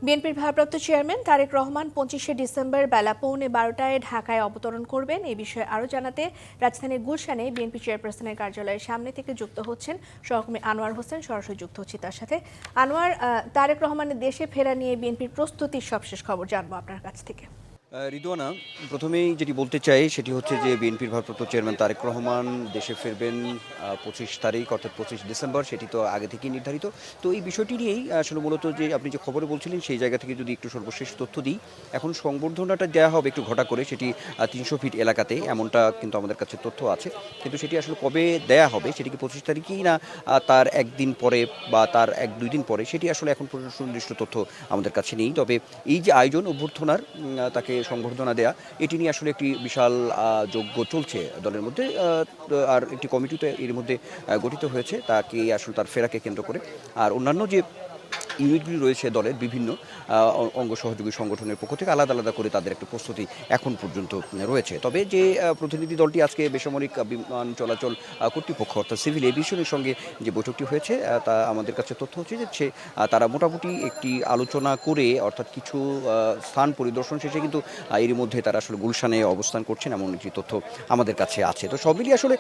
বিএনপির ভারপ্রাপ্ত chairman Tarique Rahman 25শে December বেলা 11:15টায় ঢাকায় অবতরণ করবেন। এই বিষয়ে আরও জানাতে রাজধানীর গুলশানে বিএনপি চেয়ারপারসনের কার্যালয়ের সামনে থেকে যুক্ত হচ্ছেন সহকর্মী আনোয়ার হোসেন। সরাসরি যুক্ত হচ্ছি তার সাথে। আনোয়ার, তারেক রহমানের দেশে ফেরা নিয়ে বিএনপির প্রস্তুতির সবশেষ খবর জানবো আপনার কাছ থেকে। রিদওয়ানা, প্রথমেই যেটি বলতে চাই সেটি হচ্ছে যে বিএনপির ভারপ্রাপ্ত চেয়ারম্যান তারেক রহমান দেশে ফিরবেন 25 তারিখ অর্থাৎ 25 ডিসেম্বর। সেটি তো আগে থেকেই নির্ধারিত। তো এই বিষয়টি নিয়েই আসলে মূলত যে আপনি যে খবরে বলছিলেন সেই জায়গা থেকে যদি একটু সর্বশেষ তথ্য দিই, এখন সংবর্ধনাটা দেওয়া হবে একটু ঘটা করে, সেটি 300 ফিট এলাকাতে, এমনটা কিন্তু আমাদের কাছে তথ্য আছে। কিন্তু সেটি আসলে কবে দেয়া হবে, সেটি কি 25 তারিখেই না তার একদিন পরে বা তার 1-2 দিন পরে, সেটি আসলে এখন পর্যন্ত সুনির্দিষ্ট তথ্য আমাদের কাছে নেই। তবে এই যে আয়োজন অভ্যর্থনার, তাকে সংবর্ধনা দেয়া, এটি নিয়ে আসলে একটি বিশাল যজ্ঞ চলছে দলের মধ্যে। আর একটি কমিটিতে এর মধ্যে গঠিত হয়েছে তাকে আসলে তার ফেরাকে কেন্দ্র করে। আর অন্যান্য যে ইউনিটগুলি রয়েছে দলের বিভিন্ন অঙ্গ সহযোগী সংগঠনের পক্ষ থেকে আলাদা আলাদা করে তাদের একটা প্রস্তুতি এখন পর্যন্ত রয়েছে। তবে যে প্রতিনিধি দলটি আজকে বেসামরিক বিমান চলাচল কর্তৃপক্ষ অর্থাৎ সিভিল এভিয়েশনের সঙ্গে যে বৈঠকটি হয়েছে, তা আমাদের কাছে তথ্য হচ্ছে যে তারা মোটামুটি একটি আলোচনা করে, অর্থাৎ কিছু স্থান পরিদর্শন শেষে কিন্তু এর মধ্যে তারা আসলে গুলশানে অবস্থান করছেন, এমন একটি তথ্য আমাদের কাছে আছে। তো সব মিলিয়ে আসলে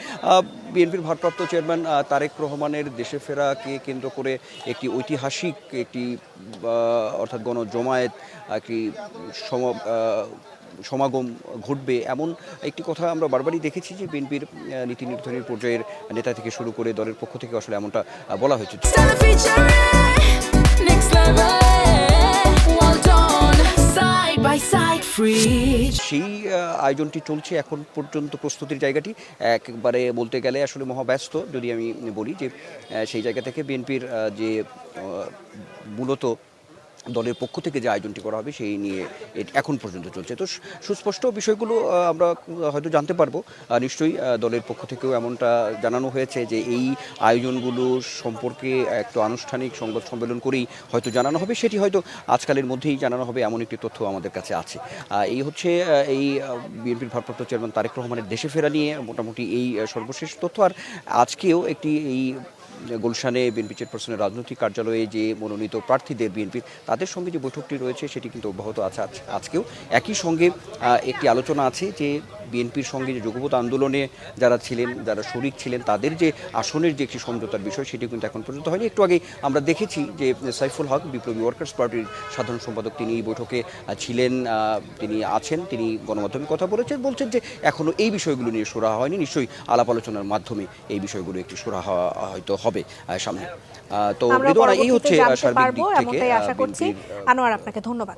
বিএনপির ভারপ্রাপ্ত চেয়ারম্যান তারেক রহমানের দেশে ফেরাকে কেন্দ্র করে একটি ঐতিহাসিক একটি অর্থাৎ গণজমায়েত, একটি সমাগম ঘটবে, এমন একটি কথা আমরা বারবারই দেখেছি যে বিএনপির নীতি নির্ধারণী পর্যায়ের নেতা থেকে শুরু করে দলের পক্ষ থেকে আসলে এমনটা বলা হয়েছে। সেই আয়োজনটি চলছে এখন পর্যন্ত। প্রস্তুতির জায়গাটি একবারে বলতে গেলে আসলে মহাব্যস্ত, যদি আমি বলি যে সেই জায়গা থেকে বিএনপির যে মূলত দলের পক্ষ থেকে যে আয়োজনটি করা হবে সেই নিয়ে এখন পর্যন্ত চলছে। তো সুস্পষ্ট বিষয়গুলো আমরা হয়তো জানতে পারবো নিশ্চয়ই। দলের পক্ষ থেকেও এমনটা জানানো হয়েছে যে এই আয়োজনগুলো সম্পর্কে একটু আনুষ্ঠানিক সংবাদ সম্মেলন করেই হয়তো জানানো হবে, সেটি হয়তো আজকালের মধ্যেই জানানো হবে, এমন একটি তথ্য আমাদের কাছে আছে। এই হচ্ছে এই বিএনপির ভারপ্রাপ্ত চেয়ারম্যান তারেক রহমানের দেশে ফেরা নিয়ে মোটামুটি এই সর্বশেষ তথ্। আর আজকেও একটি এই গুলশানে বিএনপি চেয়ারপারসনের রাজনৈতিক কার্যালয়ে যে মনোনীত প্রার্থীদের বিএনপির তাদের সঙ্গে যে বৈঠকটি রয়েছে সেটি কিন্তু অব্যাহত আছে আজকেও। একই সঙ্গে একটি আলোচনা আছে যে বিএনপির সঙ্গে যে যুগপৎ আন্দোলনে যারা ছিলেন, যারা শরিক ছিলেন, তাদের যে আসনের যে একটি সমঝোতার বিষয় সেটি কিন্তু এখন পর্যন্ত হয়নি। একটু আগে আমরা দেখেছি যে সাইফুল হক, বিপ্লবী ওয়ার্কার্স পার্টির সাধারণ সম্পাদক, তিনি এই বৈঠকে ছিলেন, তিনি আছেন, তিনি গণমাধ্যমে কথা বলছেন যে এখনও এই বিষয়গুলো নিয়ে সুরাহা হয়নি। নিশ্চয়ই আলাপ আলোচনার মাধ্যমে এই বিষয়গুলো একটি সুরাহা হয়তো হবে সামনে। তো রিদওয়ানা, এই হচ্ছে সার্বিক দিক থেকে। আশা করছি। আনোয়ার, আপনাকে ধন্যবাদ।